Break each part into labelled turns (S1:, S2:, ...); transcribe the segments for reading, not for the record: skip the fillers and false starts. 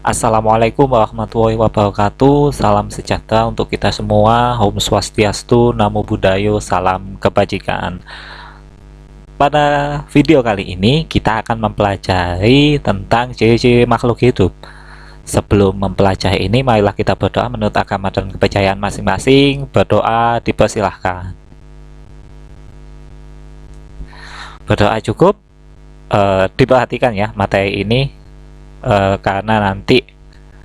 S1: Assalamualaikum warahmatullahi wabarakatuh. Salam sejahtera untuk kita semua. Om Swastiastu, Namo Buddhaya, salam kebajikan. Pada video kali ini kita akan mempelajari tentang ciri-ciri makhluk hidup. Sebelum mempelajari ini, marilah kita berdoa menurut agama dan kepercayaan masing-masing. Berdoa dipersilahkan. Berdoa cukup. Diperhatikan ya materi ini, karena nanti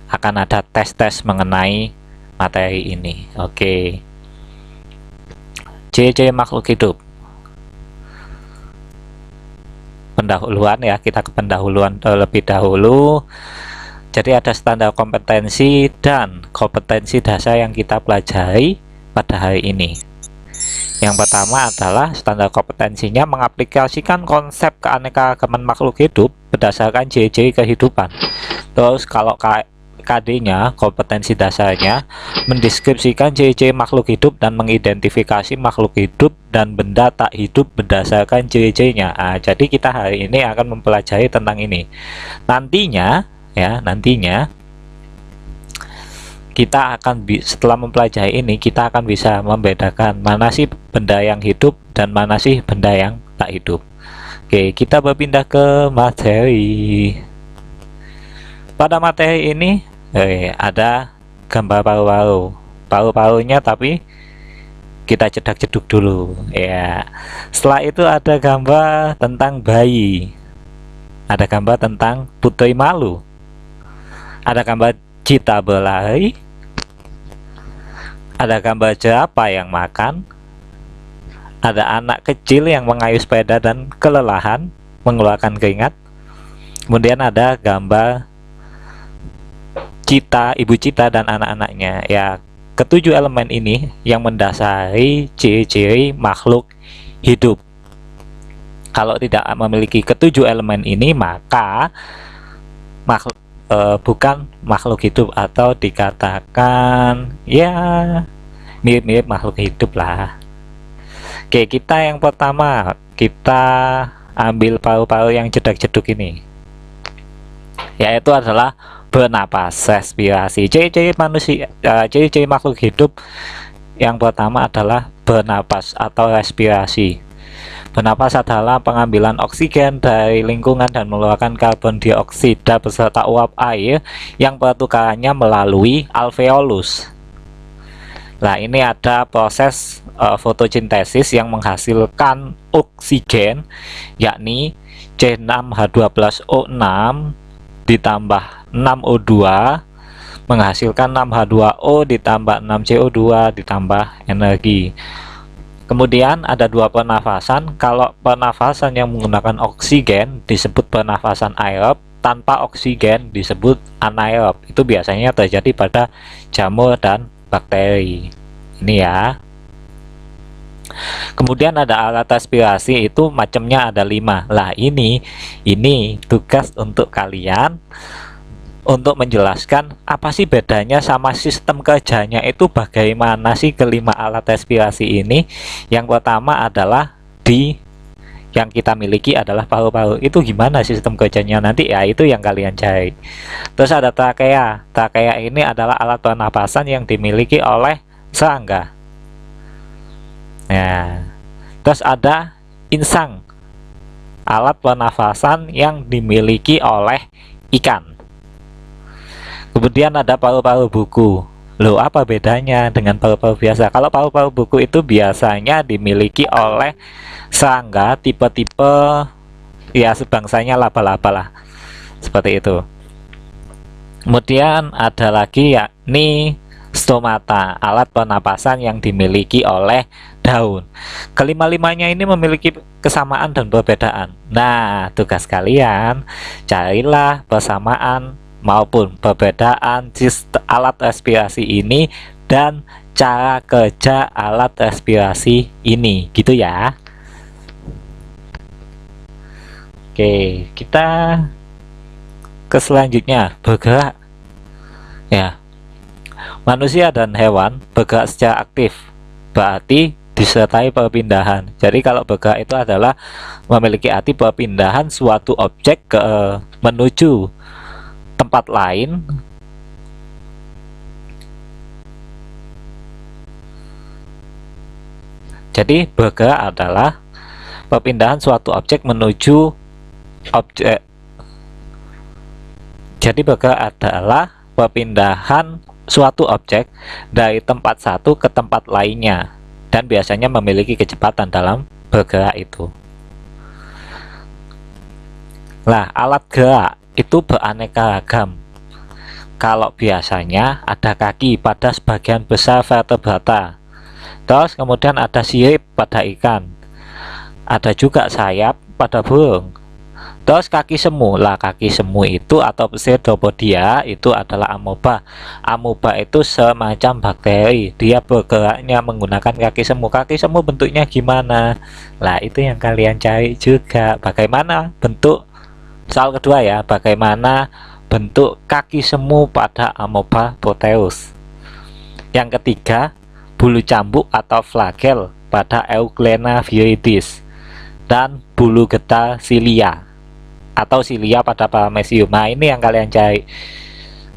S1: akan ada tes-tes mengenai materi ini. Oke. Ciri-ciri makhluk hidup. Pendahuluan ya, kita ke pendahuluan terlebih dahulu. Jadi ada standar kompetensi dan kompetensi dasar yang kita pelajari pada hari ini. Yang pertama adalah standar kompetensinya mengaplikasikan konsep keanekaragaman makhluk hidup berdasarkan ciri-ciri kehidupan. Terus kalau KD-nya, kompetensi dasarnya, mendeskripsikan ciri-ciri makhluk hidup dan mengidentifikasi makhluk hidup dan benda tak hidup berdasarkan ciri-cirinya. Jadi kita hari ini akan mempelajari tentang ini. Nantinya kita akan setelah mempelajari ini, kita akan bisa membedakan mana sih benda yang hidup dan mana sih benda yang tak hidup. Oke, kita berpindah ke materi. Pada materi ini ada gambar paru-paru. Paru-parunya tapi kita cedak-ceduk dulu ya. Setelah itu ada gambar tentang bayi. Ada gambar tentang putri malu. Ada gambar cita berlari. Ada gambar jerapah yang makan. Ada anak kecil yang mengayuh sepeda dan kelelahan, mengeluarkan keringat. Kemudian ada gambar cita, ibu cita dan anak-anaknya. Ya, ketujuh elemen ini yang mendasari ciri-ciri makhluk hidup. Kalau tidak memiliki ketujuh elemen ini, maka bukan makhluk hidup, atau dikatakan ya mirip-mirip makhluk hidup lah. Oke, kita yang pertama, kita ambil paru-paru yang cedak-ceduk ini, yaitu adalah bernapas, respirasi. Ciri-ciri manusia, ciri-ciri makhluk hidup yang pertama adalah bernapas atau respirasi. Bernapas adalah pengambilan oksigen dari lingkungan dan mengeluarkan karbon dioksida beserta uap air yang pertukarannya melalui alveolus. Nah, ini ada proses fotosintesis yang menghasilkan oksigen, yakni C6H12O6 ditambah 6O2 menghasilkan 6H2O ditambah 6CO2 ditambah energi. Kemudian ada dua pernafasan. Kalau pernafasan yang menggunakan oksigen disebut pernafasan aerob, tanpa oksigen disebut anaerob. Itu biasanya terjadi pada jamur dan bakteri. Ini ya. Kemudian ada alat respirasi, itu macamnya ada 5. Lah ini tugas untuk kalian untuk menjelaskan apa sih bedanya sama sistem kerjanya itu, bagaimana sih kelima alat respirasi ini. Yang pertama adalah yang kita miliki adalah paru-paru. Itu gimana sistem kerjanya nanti ya, itu yang kalian cari. Terus ada trakea. Trakea ini adalah alat pernapasan yang dimiliki oleh serangga. Nah, terus ada insang, alat pernafasan yang dimiliki oleh ikan. Kemudian ada paru-paru buku. Loh, apa bedanya dengan paru-paru biasa? Kalau paru-paru buku itu biasanya dimiliki oleh serangga tipe-tipe ya sebangsanya laba-laba lah, seperti itu. Kemudian ada lagi yakni stomata, alat pernapasan yang dimiliki oleh daun. Kelima-limanya ini memiliki kesamaan dan perbedaan. Nah, tugas kalian carilah persamaan maupun perbedaan alat respirasi ini dan cara kerja alat respirasi ini, gitu ya. Oke, kita ke selanjutnya, bergerak ya. Manusia dan hewan bergerak secara aktif, berarti disertai perpindahan. Jadi kalau bergerak itu adalah memiliki arti perpindahan suatu objek menuju tempat lain Jadi bergerak adalah perpindahan suatu objek menuju objek. Jadi bergerak adalah perpindahan suatu objek dari tempat satu ke tempat lainnya, dan biasanya memiliki kecepatan dalam bergerak itu. Nah, alat gerak itu beraneka ragam. Kalau biasanya ada kaki pada sebagian besar vertebrata, terus kemudian ada sirip pada ikan, ada juga sayap pada burung, terus kaki semu. Lah, kaki semu itu atau pseudopodia itu adalah amoeba. Amoeba itu semacam bakteri, dia bergeraknya menggunakan kaki semu. Kaki semu bentuknya gimana? Lah, itu yang kalian cari juga. Bagaimana bentuk, soal kedua ya, bagaimana bentuk kaki semu pada amoeba proteus. Yang ketiga, bulu cambuk atau flagel pada Euglena viridis, dan bulu getah silia atau silia pada Paramecium. Nah, ini yang kalian cari.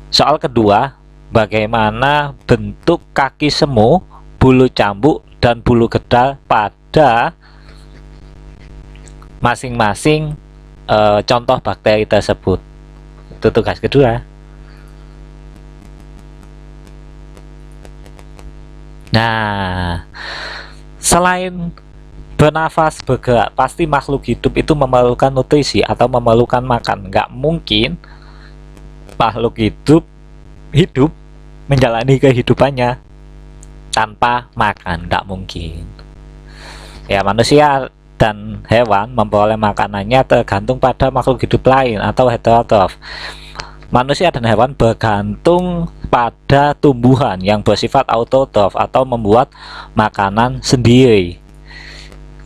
S1: Soal kedua, bagaimana bentuk kaki semu, bulu cambuk, dan bulu getah pada masing-masing contoh bakteri tersebut. Itu tugas kedua. Nah, selain bernafas, bergerak, pasti makhluk hidup itu memerlukan nutrisi atau memerlukan makan. Nggak mungkin makhluk hidup menjalani kehidupannya tanpa makan, nggak mungkin. Ya, manusia dan hewan memperoleh makanannya tergantung pada makhluk hidup lain atau heterotrof. Manusia dan hewan bergantung pada tumbuhan yang bersifat autotrof atau membuat makanan sendiri.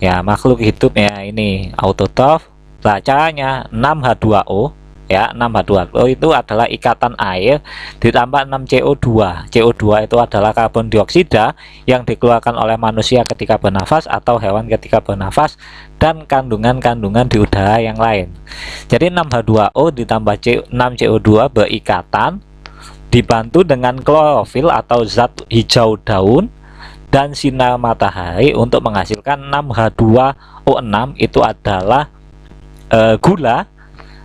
S1: Ya, makhluk hidup ya ini autotrof. Nah, caranya 6H2O ya, 6H2O itu adalah ikatan air ditambah 6 CO2. CO2 itu adalah karbon dioksida yang dikeluarkan oleh manusia ketika bernafas atau hewan ketika bernafas, dan kandungan-kandungan di udara yang lain. Jadi 6H2O ditambah 6 CO2 berikatan, dibantu dengan klorofil atau zat hijau daun dan sinar matahari untuk menghasilkan 6H2O6. Itu adalah gula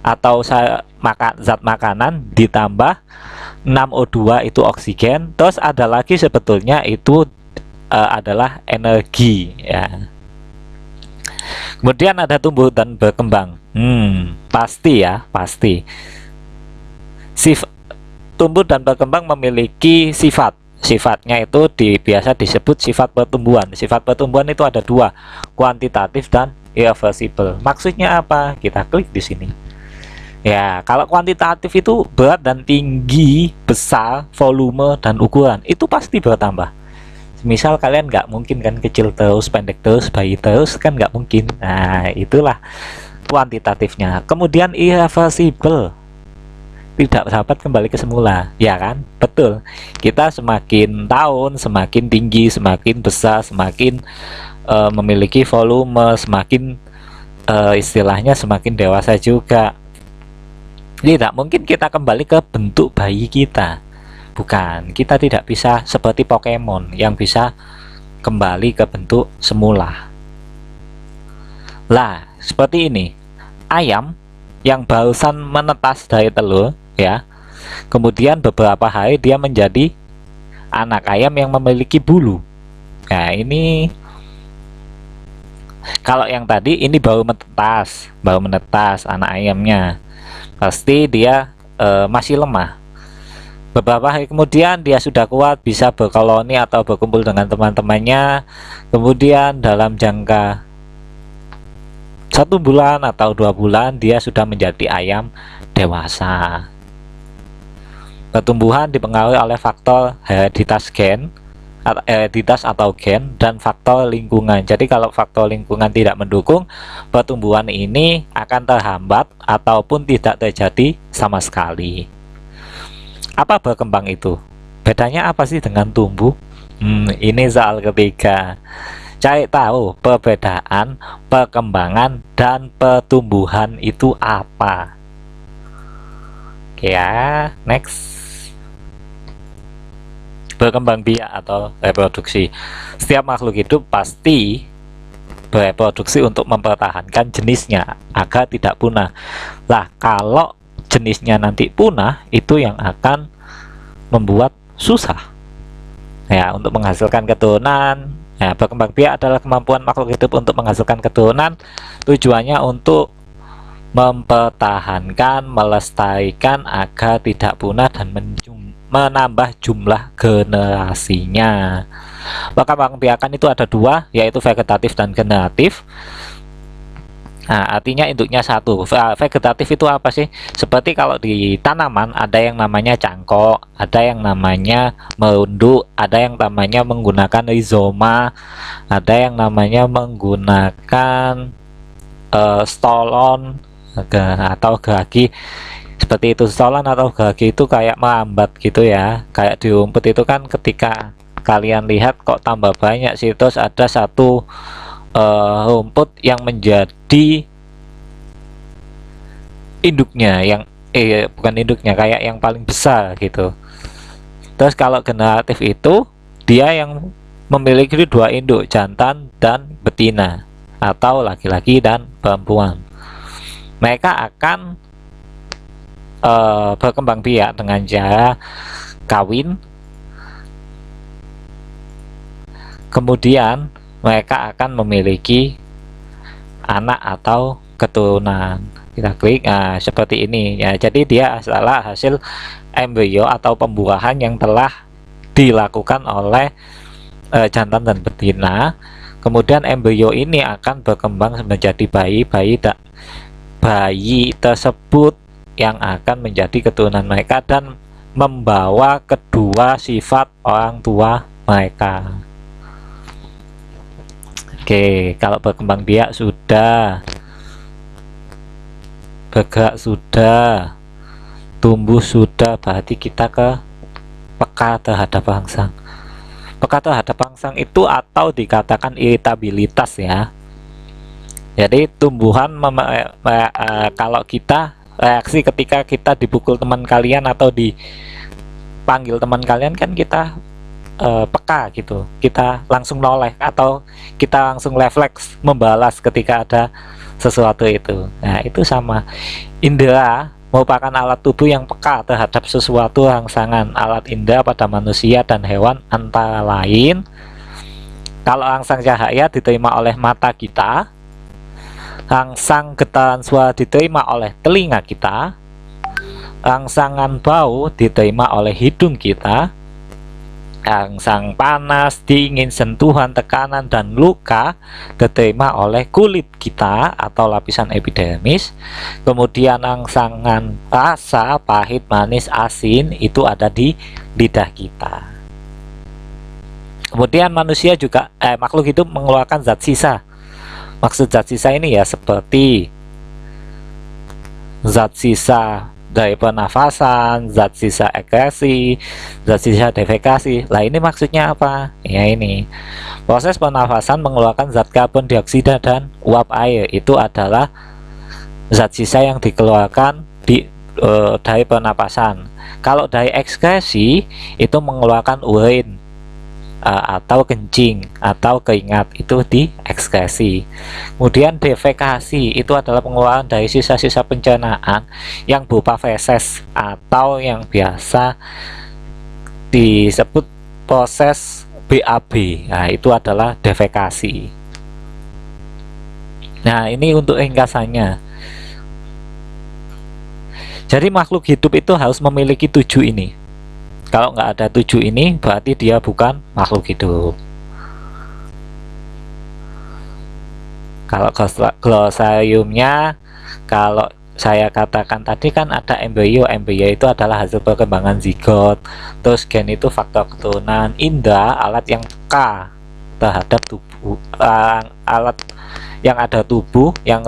S1: atau zat makanan, ditambah 6O2 itu oksigen. Terus ada lagi sebetulnya itu adalah energi ya. Kemudian ada tumbuh dan berkembang. Pasti ya, pasti. Tumbuh dan berkembang memiliki sifat. Sifatnya itu biasa disebut sifat pertumbuhan. Sifat pertumbuhan itu ada dua, kuantitatif dan irreversible. Maksudnya apa? Kita klik di sini. Ya, kalau kuantitatif itu berat dan tinggi, besar, volume, dan ukuran. Itu pasti bertambah. Misal kalian nggak mungkin kan kecil terus, pendek terus, bayi terus, kan nggak mungkin. Nah, itulah kuantitatifnya. Kemudian irreversible, tidak dapat kembali ke semula, ya kan? Betul. Kita semakin tahun, semakin tinggi, semakin besar, semakin memiliki volume, semakin istilahnya semakin dewasa juga. Tidak mungkin kita kembali ke bentuk bayi kita. Bukan, kita tidak bisa seperti Pokemon yang bisa kembali ke bentuk semula. Lah, seperti ini. Ayam yang barusan menetas dari telur ya, kemudian beberapa hari dia menjadi anak ayam yang memiliki bulu. Nah, ini kalau yang tadi ini baru menetas anak ayamnya, pasti dia masih lemah. Beberapa hari kemudian dia sudah kuat, bisa berkoloni atau berkumpul dengan teman-temannya. Kemudian dalam jangka 1 bulan atau 2 bulan dia sudah menjadi ayam dewasa. Pertumbuhan dipengaruhi oleh faktor hereditas atau gen dan faktor lingkungan. Jadi kalau faktor lingkungan tidak mendukung, pertumbuhan ini akan terhambat ataupun tidak terjadi sama sekali. Apa berkembang itu? Bedanya apa sih dengan tumbuh? Ini soal ketiga. Cari tahu perbedaan perkembangan dan pertumbuhan itu apa. Oke ya, next. berkembang biak atau reproduksi. Setiap makhluk hidup pasti bereproduksi untuk mempertahankan jenisnya agar tidak punah. Lah, kalau jenisnya nanti punah, itu yang akan membuat susah ya untuk menghasilkan keturunan. Ya, berkembang biak adalah kemampuan makhluk hidup untuk menghasilkan keturunan. Tujuannya untuk mempertahankan, melestarikan agar tidak punah dan menambah jumlah generasinya. Perkembang biakan itu ada dua, yaitu vegetatif dan generatif. Nah, artinya induknya satu. Vegetatif itu apa sih? Seperti kalau di tanaman ada yang namanya cangkok, ada yang namanya merunduk, ada yang namanya menggunakan rizoma, ada yang namanya menggunakan stolon atau geragi. Seperti itu, stolon atau geragi itu kayak merambat gitu ya. Kayak di rumput itu kan ketika kalian lihat kok tambah banyak sih, terus ada satu rumput yang menjadi induknya yang bukan induknya, kayak yang paling besar gitu. Terus kalau generatif itu dia yang memiliki dua induk, jantan dan betina atau laki-laki dan perempuan. Mereka akan berkembang biak dengan cara kawin, kemudian mereka akan memiliki anak atau keturunan. Kita klik, nah seperti ini ya. Jadi dia adalah hasil embrio atau pembuahan yang telah dilakukan oleh jantan dan betina. Kemudian embrio ini akan berkembang menjadi bayi. Bayi tersebut yang akan menjadi keturunan mereka dan membawa kedua sifat orang tua mereka. Oke, kalau berkembang biak sudah, bergerak sudah, tumbuh sudah, berarti kita ke peka terhadap rangsang. Peka terhadap rangsang itu atau dikatakan iritabilitas ya. Jadi tumbuhan kalau kita reaksi ketika kita dipukul teman kalian atau dipanggil teman kalian, kan kita peka gitu, kita langsung noleh atau kita langsung refleks membalas ketika ada sesuatu itu. Nah, itu sama. Indera merupakan alat tubuh yang peka terhadap sesuatu rangsangan. Alat indera pada manusia dan hewan antara lain, kalau rangsang cahaya diterima oleh mata kita, rangsang getaran suara diterima oleh telinga kita, rangsangan bau diterima oleh hidung kita, rangsang panas, dingin, sentuhan, tekanan, dan luka diterima oleh kulit kita atau lapisan epidermis. Kemudian rangsangan rasa, pahit, manis, asin itu ada di lidah kita. Kemudian manusia juga makhluk hidup mengeluarkan zat sisa. Maksud zat sisa ini ya seperti zat sisa dari pernafasan, zat sisa ekresi, zat sisa defekasi. Lah ini maksudnya apa? Ya ini. Proses pernafasan mengeluarkan zat karbon dioksida dan uap air. Itu adalah zat sisa yang dikeluarkan dari pernapasan. Kalau dari ekskresi itu mengeluarkan urin atau kencing atau keringat, itu di ekskresi. Kemudian defekasi itu adalah pengeluaran dari sisa-sisa pencernaan yang berupa feses atau yang biasa disebut proses BAB. Nah, itu adalah defekasi. Nah, ini untuk ringkasannya. Jadi makhluk hidup itu harus memiliki 7 ini. Kalau nggak ada 7 ini, berarti dia bukan makhluk hidup. Kalau glosariumnya, kalau saya katakan tadi kan ada embrio. Embrio itu adalah hasil perkembangan zigot. Terus gen itu faktor keturunan. Indra, alat yang peka terhadap tubuh, alat yang ada tubuh yang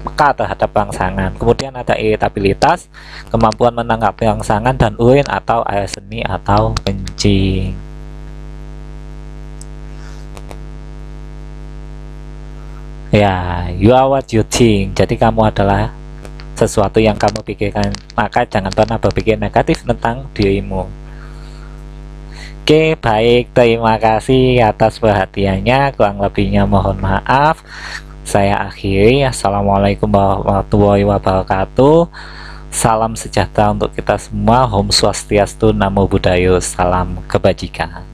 S1: peka terhadap rangsangan. Kemudian ada iritabilitas, kemampuan menanggapi rangsangan, dan urin atau air seni atau kencing. Ya, you are what you think. Jadi kamu adalah sesuatu yang kamu pikirkan. Maka jangan pernah berpikir negatif tentang dirimu. Oke. Oke, baik, terima kasih atas perhatiannya, kurang lebihnya mohon maaf. Saya akhiri. Assalamualaikum warahmatullahi wabarakatuh. Salam sejahtera untuk kita semua. Om Swastiastu, Namo Buddhaya, salam kebajikan.